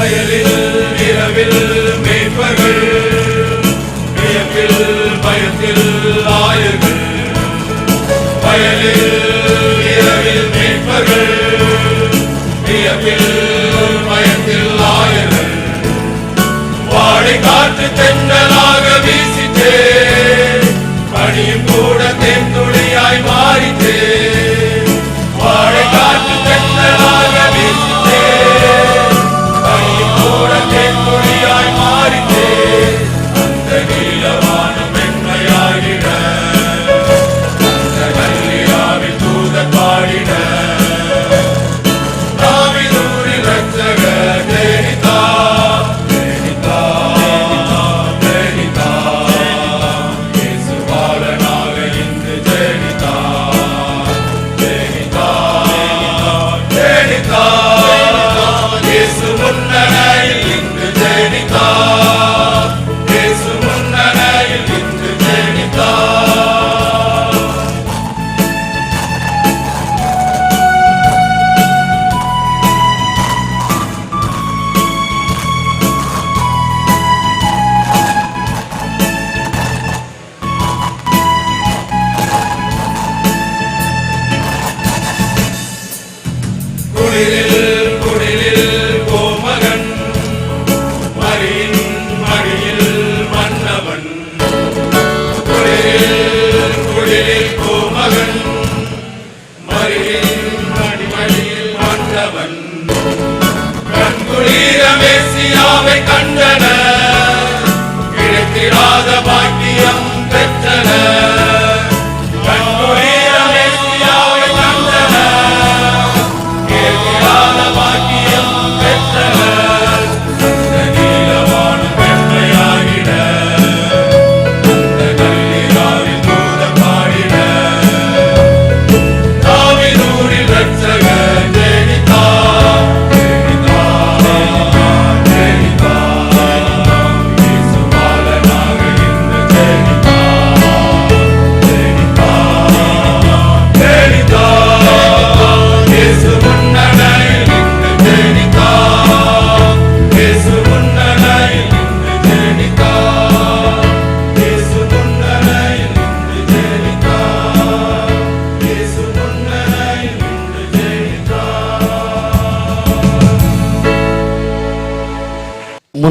வயலில் இரவில் மேய்ப்பர்கள், வியப்பில் பயத்தில் ஆயர்கள். வயலில் இரவில் மேய்ப்பர்கள், வியப்பில் பயத்தில் ஆயர்கள். வாடை காற்று தென்றலாக வீசிட்டே, பனியும் கூட தென்துளியாய் மாறிட்டே. வாடை காற்று தென்றலாக வீசிட்டே, பனியும் கூட தென்துளியாய் மாறிட்டே. அந்த நீலவானம் மென்மையாகிட, அந்த கல்லியாவில் தூதர் பாடிட. தாவீதூரின் இரட்சகர் ஜெனித்தார், ஜெனித்தார், ஜெனித்தார். இயேசு பாலனாக இன்று ஜெனித்தார், ஜெனித்தார், ஜெனித்தார். இயேசு முன்னணியில் இன்று ஜெனித்தார், இயேசு முன்னணியில் இன்று ஜெனித்தார். குளிரில் குளிரில் கோமகன், மரியின் மடியில் மன்னவன். குளிரில் குளிரில் கோமகன், மரியின் மடியில் மன்னவன். கண்குளிர மேசியாவை கண்டனர், கிடைத்திராத பாக்கியம் பெற்றனர். கண்குளிர மேசியாவை கண்டனர், கிடைத்திராத பாக்கியம் பெற்றனர். அந்த நீலவானம் வெண்மையாகிட, அந்த கல்லியாவில் தூதர் பாடிட. தாவீதூரின் இரட்சகர் ஜெனித்தார், ஜெனித்தார், ஜெனித்தார். இயேசு பாலனாக இன்று ஜெனித்தார், ஜெனித்தார், ஜெனித்தார். இயேசு முன்னணியில் இன்று ஜெனித்தார், இயேசு முன்னணியில் இன்று ஜெனித்தார். இயேசு முன்னணியில் இன்று ஜெனித்தார், இயேசு முன்னணியில் இன்று ஜெனித்தார். முன்ன